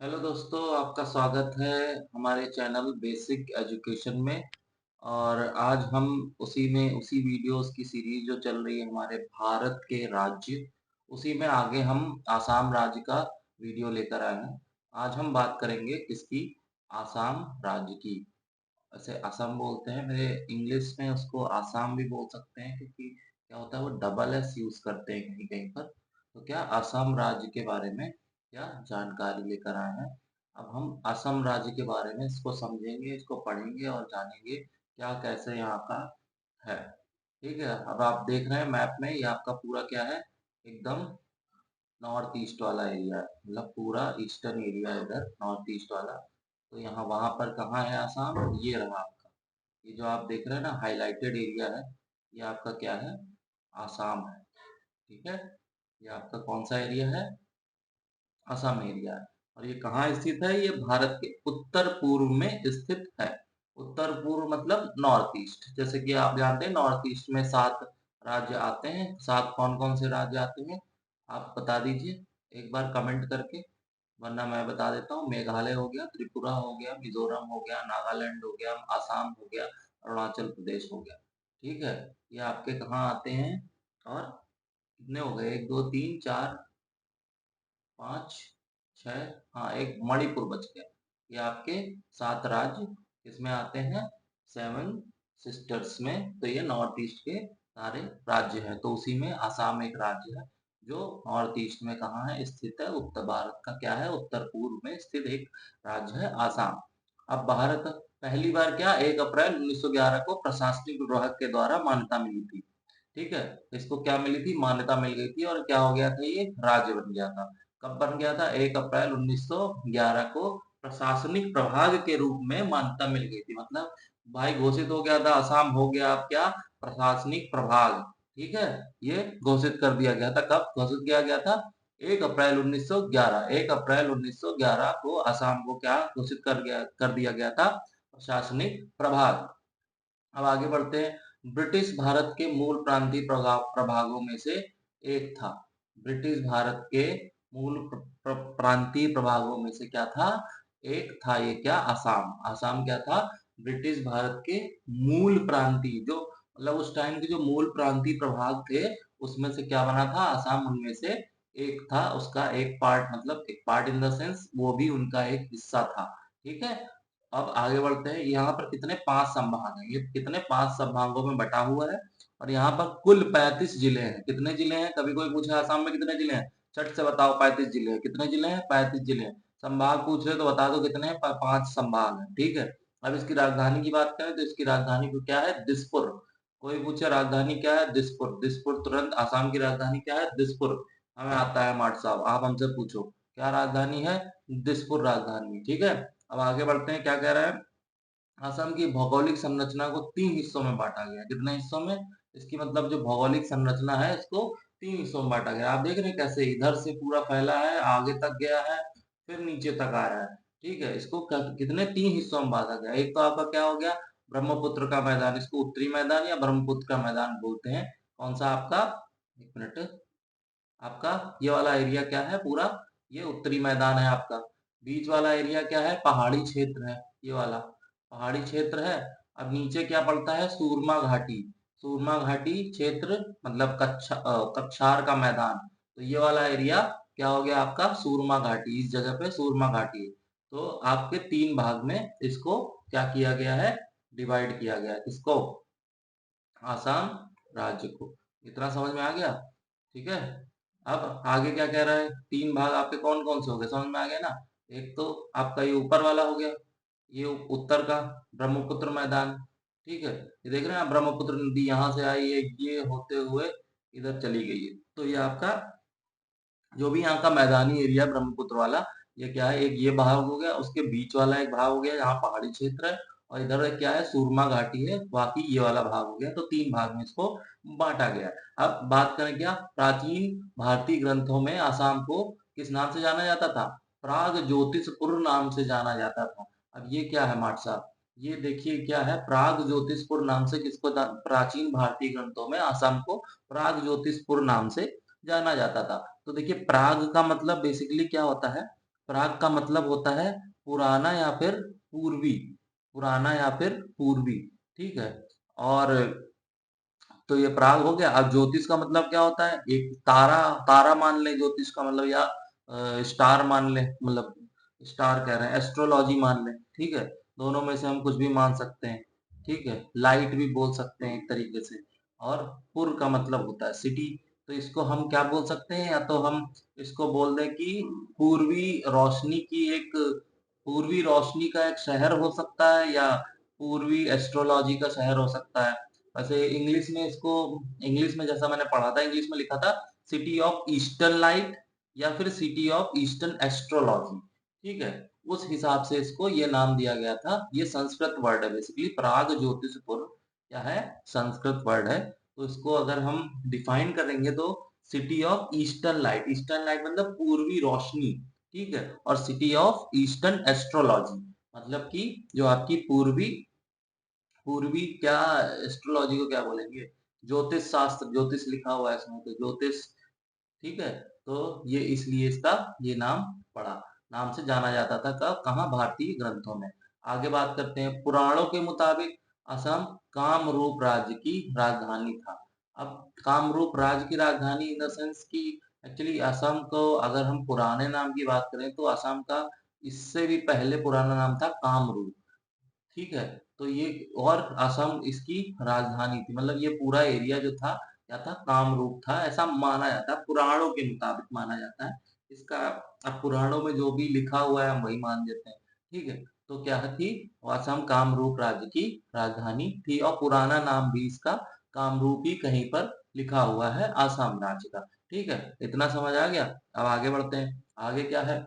Hello दोस्तों, आपका स्वागत है हमारे चैनल बेसिक एजुकेशन में। और आज हम उसी वीडियोस की सीरीज जो चल रही है हमारे भारत के राज्य, उसी में आगे हम आसाम राज्य का वीडियो लेकर आए हैं। आज हम बात करेंगे किसकी? आसाम राज्य की। वैसे असम बोलते हैं, मेरे इंग्लिश में उसको आसाम भी बोल सकते हैं, क्योंकि क्या होता है वो डबल एस यूज करते हैं कहीं कहीं पर। तो क्या असम राज्य के बारे में क्या जानकारी लेकर आए हैं। अब हम असम राज्य के बारे में इसको समझेंगे, इसको पढ़ेंगे और जानेंगे क्या कैसे यहाँ का है। ठीक है, अब आप देख रहे हैं मैप में, ये आपका पूरा क्या है, एकदम नॉर्थ ईस्ट वाला एरिया है, मतलब पूरा ईस्टर्न एरिया है इधर, नॉर्थ ईस्ट वाला। तो यहाँ वहां पर कहाँ है आसाम? ये रहा आपका, ये जो आप देख रहे हैं ना हाईलाइटेड एरिया है, ये आपका क्या है? आसाम है। ठीक है, ये आपका कौन सा एरिया है? असम एरिया है। और ये कहाँ स्थित है? ये भारत के उत्तर पूर्व में स्थित है। उत्तर पूर्व मतलब नॉर्थ ईस्ट। जैसे कि आप जानते हैं नॉर्थ ईस्ट में 7 राज्य आते हैं। 7 कौन कौन से राज्य आते हैं आप बता दीजिए एक बार कमेंट करके, वरना मैं बता देता हूँ। मेघालय हो गया, त्रिपुरा हो गया, मिजोरम हो गया, नागालैंड हो गया, आसाम हो गया, अरुणाचल प्रदेश हो गया। ठीक है, ये आपके कहाँ आते हैं? और कितने हो गए? 1 2 3 4 5 6, हाँ एक मणिपुर बच गया। ये आपके 7 राज्य इसमें आते हैं, 7 सिस्टर्स में। तो ये नॉर्थ ईस्ट के सारे राज्य हैं, तो उसी में आसाम एक राज्य है जो नॉर्थ ईस्ट में कहाँ है स्थित है? उत्तर भारत का क्या है, उत्तर पूर्व में स्थित एक राज्य है आसाम। अब भारत पहली बार क्या 1 अप्रैल 1911 को प्रशासनिक विभाग के द्वारा मान्यता मिली थी। ठीक है, इसको क्या मिली थी? मान्यता मिल गई थी, और क्या हो गया था? ये राज्य बन गया था। कब बन गया था? 1 अप्रैल 1911 को प्रशासनिक प्रभाग के रूप में मान्यता मिल गई थी। मतलब भाई घोषित हो गया था, असम हो गया अब क्या? प्रशासनिक प्रभाग। ठीक है, ये घोषित कर दिया गया था। कब घोषित किया गया था? 1 अप्रैल 1911। 1 अप्रैल 1911 को असम को क्या घोषित कर दिया गया था? प्रशासनिक प्रभाग। अब आगे बढ़ते हैं। ब्रिटिश भारत के मूल प्रांतीय प्रभागों में से एक था। ब्रिटिश भारत के मूल प्रांतीय प्रभागों में से क्या था? एक था ये क्या? आसाम। आसाम क्या था? ब्रिटिश भारत के मूल प्रांतीय, जो मतलब उस टाइम के जो मूल प्रांतीय प्रभाग थे, उसमें से क्या बना था? आसाम उनमें से एक था। उसका एक पार्ट, मतलब एक पार्ट इन द सेंस वो भी उनका एक हिस्सा था। ठीक है, अब आगे बढ़ते हैं। यहाँ पर कितने? 5 संभाग हैं। ये कितने? 5 संभागों में बटा हुआ है। और यहाँ पर कुल 35 जिले हैं। कितने जिले हैं? कभी कोई पूछे आसाम में कितने जिले हैं, झट से बताओ। 35 जिले हैं। कितने जिले हैं? 35 जिले हैं। संभाग पूछ रहे तो बता दो कितने हैं? 5 संभाग हैं। ठीक है, अब इसकी राजधानी की बात करें तो इसकी राजधानी को क्या है? दिसपुर। कोई पूछे राजधानी क्या है? दिसपुर। दिसपुर तुरंत आसाम की राजधानी क्या है? दिसपुर। हमें आता है माट साहब, आप हमसे पूछो क्या राजधानी है? दिसपुर राजधानी। ठीक है, अब आगे बढ़ते हैं। क्या कह रहा है? असम की भौगोलिक संरचना को 3 हिस्सों में बांटा गया। कितने हिस्सों में? इसकी मतलब जो भौगोलिक संरचना है इसको 3 हिस्सों में बांटा गया। आप देख रहे हैं कैसे इधर से पूरा फैला है, आगे तक गया है, फिर नीचे तक आया है। ठीक है, इसको कितने? 3 हिस्सों में बांटा गया। एक तो आपका क्या हो गया? ब्रह्मपुत्र का मैदान, इसको उत्तरी मैदान या ब्रह्मपुत्र का मैदान बोलते हैं। कौन सा आपका? एक मिनट, आपका ये वाला एरिया क्या है पूरा? ये उत्तरी मैदान है आपका। बीच वाला एरिया क्या है? पहाड़ी क्षेत्र है, ये वाला पहाड़ी क्षेत्र है। अब नीचे क्या पड़ता है? सूरमा घाटी। सूरमा घाटी क्षेत्र मतलब कछार का मैदान। तो ये वाला एरिया क्या हो गया आपका? सूरमा घाटी। इस जगह पे सूरमा घाटी है। तो आपके 3 भाग में इसको क्या किया गया है? डिवाइड किया गया है। किसको? आसाम राज्य को। इतना समझ में आ गया? ठीक है, अब आगे क्या कह रहा है? 3 भाग आपके कौन कौन से हो गए? समझ में आ गया ना? एक तो आपका ये ऊपर वाला हो गया, ये उत्तर का ब्रह्मपुत्र मैदान। ठीक है, ये देख रहे हैं आप, ब्रह्मपुत्र नदी यहाँ से आई है, ये होते हुए इधर चली गई है। तो ये आपका जो भी यहाँ का मैदानी एरिया ब्रह्मपुत्र वाला, ये क्या है? एक ये भाग हो गया, उसके बीच वाला एक भाग हो गया, यहाँ पहाड़ी क्षेत्र है। और इधर एक क्या है? सूरमा घाटी है। बाकी ये वाला भाग हो गया। तो 3 भाग में इसको बांटा गया। अब बात करें क्या, प्राचीन भारतीय ग्रंथों में आसाम को किस नाम से जाना जाता था? प्राग ज्योतिषपुर नाम से जाना जाता था। अब ये क्या है माट साहब? ये देखिए क्या है? प्राग ज्योतिषपुर नाम से किसको प्राचीन भारतीय ग्रंथों में आसाम को प्राग ज्योतिषपुर नाम से जाना जाता था। तो देखिए प्राग का मतलब बेसिकली क्या होता है? प्राग का मतलब होता है पुराना या फिर पूर्वी, पुराना या फिर पूर्वी, ठीक है। और तो ये प्राग हो गया। अब ज्योतिष का मतलब क्या होता है, एक तारा, तारा मान ले ज्योतिष का मतलब, या स्टार मान ले, मतलब स्टार कह रहे हैं, एस्ट्रोलॉजी मान ले, ठीक है। दोनों में से हम कुछ भी मान सकते हैं, ठीक है। लाइट भी बोल सकते हैं एक तरीके से। और पुर का मतलब होता है सिटी, तो इसको हम क्या बोल सकते हैं, या तो हम इसको बोल दें कि पूर्वी रोशनी की एक, पूर्वी रोशनी का एक शहर हो सकता है, या पूर्वी एस्ट्रोलॉजी का शहर हो सकता है। वैसे इंग्लिश में इसको, इंग्लिश में जैसा मैंने पढ़ा था, इंग्लिश में लिखा था सिटी ऑफ ईस्टर्न लाइट, या फिर सिटी ऑफ ईस्टर्न एस्ट्रोलॉजी, ठीक है। उस हिसाब से इसको ये नाम दिया गया था। ये संस्कृत वर्ड है बेसिकली, प्राग ज्योतिषपुर क्या है, संस्कृत वर्ड है। तो इसको अगर हम डिफाइन करेंगे तो city of eastern light, eastern light मतलब पूर्वी रोशनी, ठीक है। और सिटी ऑफ ईस्टर्न एस्ट्रोलॉजी मतलब कि जो आपकी पूर्वी, पूर्वी क्या, एस्ट्रोलॉजी को क्या बोलेंगे, ज्योतिष शास्त्र, ज्योतिष लिखा हुआ है इसमें तो ज्योतिष, ठीक है। तो ये इसलिए इसका ये नाम पड़ा, नाम से जाना जाता था। कब, कहाँ, भारतीय ग्रंथों में। आगे बात करते हैं, पुराणों के मुताबिक असम कामरूप राज्य की राजधानी था। अब कामरूप राज्य की राजधानी इन द सेंस की, एक्चुअली असम को अगर हम पुराने नाम की बात करें तो असम का इससे भी पहले पुराना नाम था कामरूप, ठीक है। तो ये, और असम इसकी राजधानी थी, मतलब ये पूरा एरिया जो था क्या था, कामरूप था, ऐसा माना जाता है, पुराणों के मुताबिक माना जाता है इसका। अब पुराणों में जो भी लिखा हुआ है हम वही मान लेते हैं, ठीक है। तो क्या थी, असम कामरूप राज्य की राजधानी थी, और पुराना नाम भी इसका कामरूप ही कहीं पर लिखा हुआ है आसाम राज्य का, ठीक है। इतना समझ आ गया। अब आगे बढ़ते हैं, आगे क्या है,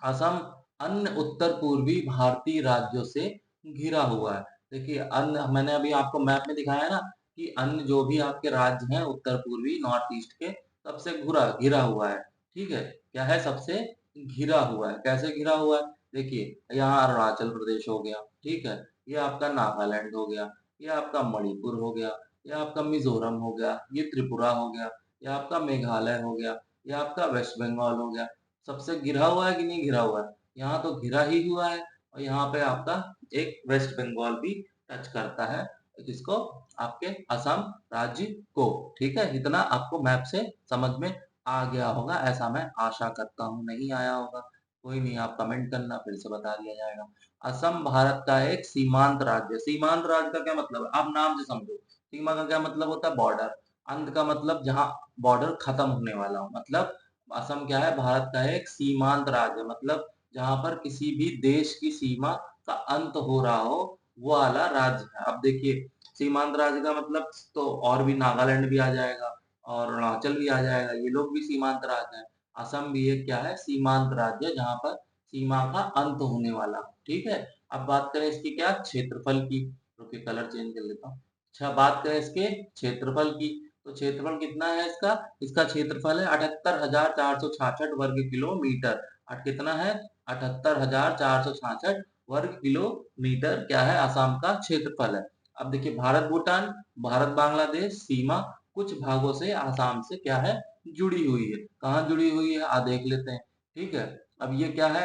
असम अन्य उत्तर पूर्वी भारतीय राज्यों से घिरा हुआ है। देखिए अन्य, मैंने अभी आपको मैप में दिखाया है ना कि अन्य जो भी आपके राज्य हैं उत्तर पूर्वी नॉर्थ ईस्ट के, सबसे घिरा घिरा हुआ है, ठीक है। क्या है, सबसे घिरा हुआ है। कैसे घिरा हुआ है, देखिए यहाँ अरुणाचल प्रदेश हो गया, ठीक है। ये आपका नागालैंड हो गया, ये आपका मणिपुर हो गया, ये आपका मिजोरम हो गया, ये त्रिपुरा हो गया, ये आपका मेघालय हो गया, ये आपका वेस्ट बंगाल हो गया। सबसे घिरा हुआ है कि नहीं घिरा हुआ है, यहाँ तो घिरा ही हुआ है। और यहाँ पे आपका एक वेस्ट बंगाल भी टच करता है, जिसको आपके असम राज्य को, ठीक है। इतना आपको मैप से समझ में आ गया होगा, ऐसा मैं आशा करता हूँ। नहीं आया होगा कोई नहीं, आप कमेंट करना, फिर से बता दिया जाएगा। असम भारत का एक सीमांत राज्य। सीमांत राज्य का क्या मतलब है, आप नाम से समझो। सीमा का क्या मतलब होता है, बॉर्डर। अंत का मतलब जहाँ बॉर्डर खत्म होने वाला हो, मतलब असम क्या है, भारत का एक सीमांत राज्य, मतलब जहां पर किसी भी देश की सीमा का अंत हो रहा हो, वो वाला राज्य है। अब देखिए सीमांत राज्य का मतलब तो और भी नागालैंड भी आ जाएगा, और अरुणाचल भी आ जाएगा, ये लोग भी सीमांत राज्य है। असम भी एक क्या है, सीमांत राज्य, जहां पर सीमा का अंत होने वाला, ठीक है। अब बात करें इसकी क्या, क्षेत्रफल की, रुकिए कलर चेंज कर लेता हूँ। अच्छा, बात करें इसके क्षेत्रफल की, तो क्षेत्रफल कितना है इसका, इसका क्षेत्रफल है 78,466 वर्ग किलोमीटर। कितना है, 78,466 वर्ग किलोमीटर क्या है, आसाम का क्षेत्रफल है। अब देखिए भारत भूटान, भारत बांग्लादेश सीमा कुछ भागों से आसाम से क्या है, जुड़ी हुई है। कहाँ जुड़ी हुई है, आ देख लेते हैं, ठीक है। अब ये क्या है,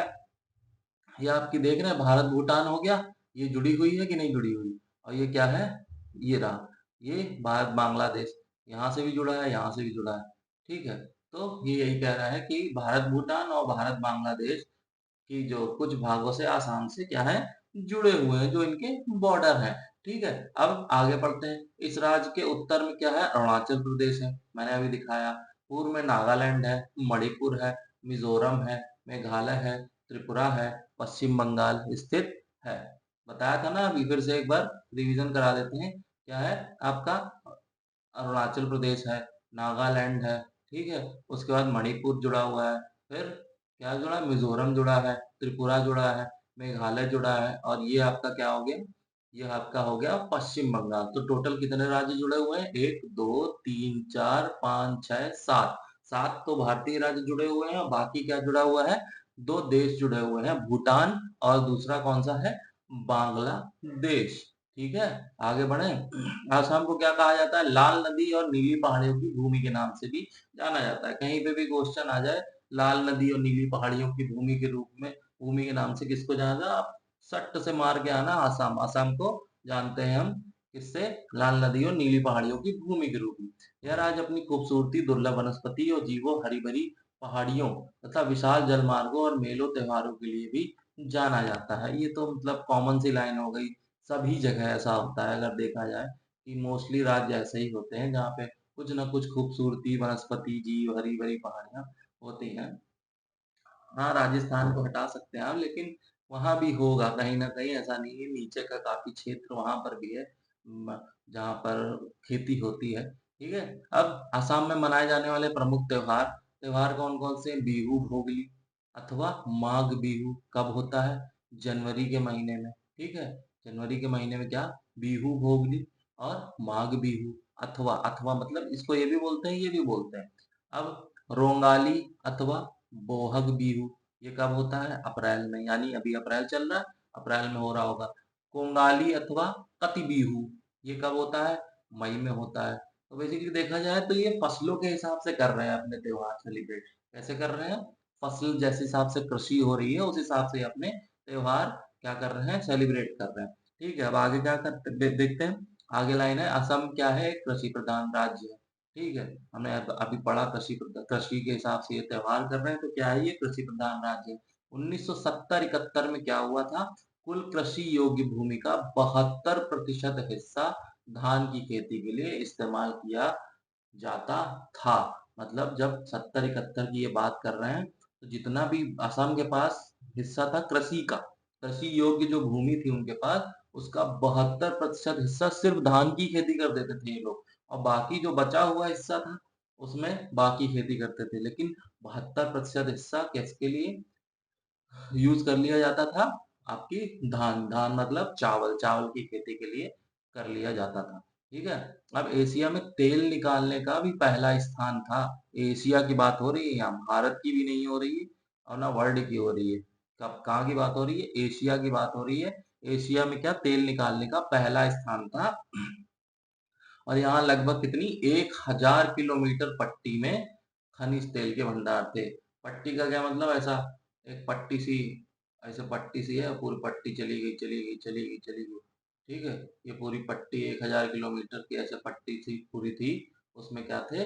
ये आपकी देख रहे हैं भारत भूटान हो गया, ये जुड़ी हुई है कि नहीं जुड़ी हुई। और ये क्या है, ये रहा, ये भारत बांग्लादेश, यहाँ से भी जुड़ा है, यहाँ से भी जुड़ा है, ठीक है। तो ये यही कह रहा है कि भारत भूटान और भारत बांग्लादेश की जो कुछ भागों से आसाम से क्या है, जुड़े हुए हैं, जो इनके बॉर्डर हैं, ठीक है। अब आगे बढ़ते हैं, इस राज्य के उत्तर में क्या है, अरुणाचल प्रदेश है, मैंने अभी दिखाया। पूर्व में नागालैंड है, मणिपुर है, मिजोरम है, मेघालय है, त्रिपुरा है, पश्चिम बंगाल स्थित है। बताया था ना अभी, फिर से एक बार रिवीजन करा देते हैं। क्या है आपका, अरुणाचल प्रदेश है, नागालैंड है, ठीक है। उसके बाद मणिपुर जुड़ा हुआ है, फिर क्या जुड़ा है, मिजोरम जुड़ा है, त्रिपुरा जुड़ा है, मेघालय जुड़ा है, और ये आपका क्या हो गया, ये आपका हो गया पश्चिम बंगाल। तो टोटल कितने राज्य जुड़े हुए हैं, एक दो तीन चार पाँच छह सात, सात तो भारतीय राज्य जुड़े हुए हैं, और बाकी क्या जुड़ा हुआ है, दो देश जुड़े हुए हैं, भूटान और दूसरा कौन सा है, बांग्लादेश, ठीक है। आगे बढ़े, आसाम को क्या कहा जाता है, लाल नदी और नीली पहाड़ियों की भूमि के नाम से भी जाना जाता है। कहीं पे भी क्वेश्चन आ जाए लाल नदी और नीली पहाड़ियों की भूमि के रूप में, भूमि के नाम से किसको जाना था? आप सट्ट से मार के आना, आसाम। आसाम को जानते हैं हम किससे? लाल नदी और नीली पहाड़ियों की भूमि के रूप में। यह राज्य अपनी खूबसूरती, दुर्लभ वनस्पति और जीवों, हरी भरी पहाड़ियों तथा विशाल जलमार्गों और मेलों त्योहारों के लिए भी जाना जाता है। ये तो मतलब कॉमन सी लाइन हो गई, सभी जगह ऐसा होता है अगर देखा जाए कि मोस्टली राज्य ऐसे ही होते हैं जहाँ पे कुछ ना कुछ खूबसूरती, वनस्पति, जीव, हरी भरी पहाड़ियां होती हैं। हाँ, राजस्थान को हटा सकते हैं आप, लेकिन वहाँ भी होगा कहीं न कहीं, ऐसा नहीं है। नीचे का काफ़ी क्षेत्र वहाँ पर भी है, म जहाँ पर खेती होती है, ठीक है? अब असम में मनाए जाने वाले प्रमुख त्योहार, त्योहार कौन-कौन से हैं? बिहू, भोगली अथवा माघ बिहू कब होता है? जनवरी के महीने में, ठीक है? जनवरी के महीने में क्या? बिहू, भोगली और माघ बिहू। अथवा, अथवा मतलब इसको ये भी बोलते हैं, ये भी बोलते हैं। अब रोंगाली अथवा बोहग बिहू, ये कब होता है? अप्रैल में, यानी अभी अप्रैल चल रहा है, अप्रैल में हो रहा होगा। कोंगाली अथवा कति बिहू, ये कब होता है? मई में होता है। तो बेसिकली देखा जाए तो ये फसलों के हिसाब से कर रहे हैं अपने त्योहार सेलिब्रेट। कैसे कर रहे हैं? फसल जैसे हिसाब से कृषि हो रही है उस हिसाब से अपने त्योहार क्या कर रहे हैं? सेलिब्रेट कर रहे हैं। ठीक है, अब आगे क्या करते देखते हैं। आगे लाइन है, असम क्या है? कृषि प्रधान राज्य है। ठीक है, हमने अभी पढ़ा कृषि के हिसाब से ये त्योहार कर रहे हैं, तो क्या है ये? कृषि प्रधान राज्य है। 1970-71 में क्या हुआ था? कुल कृषि योग्य भूमि का 72% हिस्सा धान की खेती के लिए इस्तेमाल किया जाता था। मतलब जब 70-71 की ये बात कर रहे हैं, तो जितना भी असम के पास हिस्सा था कृषि का, कृषि योग्य जो भूमि थी उनके पास, उसका 72% हिस्सा सिर्फ धान की खेती कर देते थे ये लोग, और बाकी जो बचा हुआ हिस्सा था उसमें बाकी खेती करते थे। लेकिन 72% हिस्सा किसके लिए यूज कर लिया जाता था? आपकी धान, धान मतलब चावल, चावल की खेती के लिए कर लिया जाता था। ठीक है, अब एशिया में तेल निकालने का भी पहला स्थान था। एशिया की बात हो रही है यहाँ, भारत की भी नहीं हो रही है और ना वर्ल्ड की हो रही है। कब कहाँ की बात हो रही है? एशिया की बात हो रही है। एशिया में क्या तेल निकालने का पहला स्थान था, और यहाँ लगभग कितनी 1000 किलोमीटर पट्टी में खनिज तेल के भंडार थे। पट्टी का क्या मतलब? ऐसा एक पट्टी सी, ऐसे पट्टी सी है, पूरी पट्टी चली गई, चली गई, चली गई, चली गई। ठीक है, ये पूरी पट्टी 1000 किलोमीटर की ऐसे पट्टी थी, पूरी थी। उसमें क्या थे?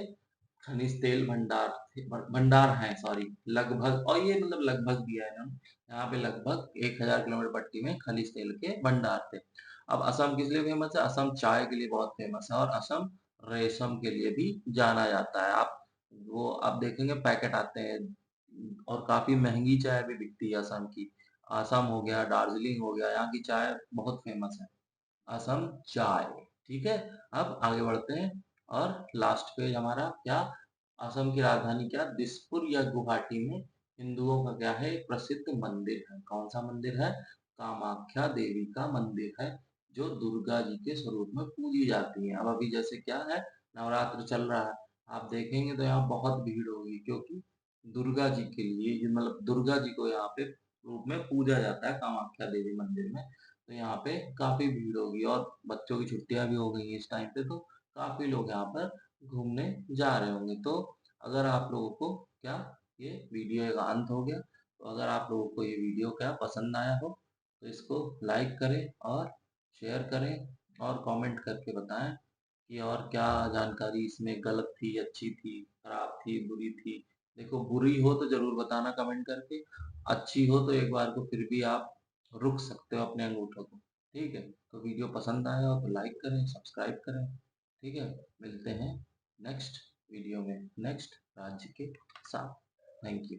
खनिज तेल भंडार थे, भंडार हैं सॉरी, लगभग, और ये मतलब लगभग दिया है ना, यहाँ पे लगभग 1000 किलोमीटर पट्टी में खनिज तेल के भंडार थे। अब असम किस लिए फेमस है? असम चाय के लिए बहुत फेमस है, और असम रेशम के लिए भी जाना जाता है। आप देखेंगे पैकेट आते हैं, और काफी महंगी चाय भी बिकती है असम की। असम हो गया, दार्जिलिंग हो गया, यहाँ की चाय बहुत फेमस है, असम चाय। ठीक है, अब आगे बढ़ते हैं, और लास्ट पेज हमारा क्या? असम की राजधानी क्या? दिसपुर या गुवाहाटी में हिंदुओं का क्या है? एक प्रसिद्ध मंदिर है। कौन सा मंदिर है? कामाख्या देवी का मंदिर है, जो दुर्गा जी के स्वरूप में पूजी जाती है। अब अभी जैसे क्या है, नवरात्र चल रहा है, आप देखेंगे तो यहाँ बहुत भीड़ होगी, क्योंकि दुर्गा जी के लिए मतलब दुर्गा जी को यहाँ पे रूप में पूजा जाता है कामाख्या देवी मंदिर में। तो यहाँ पे काफी भीड़ होगी, और बच्चों की छुट्टियां भी हो गई हैं इस टाइम पे, तो काफी लोग यहाँ पर घूमने जा रहे होंगे। तो अगर आप लोगों को क्या, ये वीडियो का अंत हो गया, तो अगर आप लोगों को ये वीडियो क्या पसंद आया हो, तो इसको लाइक करें और शेयर करें, और कमेंट करके बताएं कि और क्या जानकारी इसमें गलत थी, अच्छी थी, खराब थी, बुरी थी। देखो, बुरी हो तो जरूर बताना कमेंट करके, अच्छी हो तो एक बार को फिर भी आप रुक सकते हो अपने अंगूठों को। ठीक है, तो वीडियो पसंद आया हो तो लाइक करें, सब्सक्राइब करें। ठीक है, मिलते हैं नेक्स्ट वीडियो में नेक्स्ट राज्य के साथ। Thank you.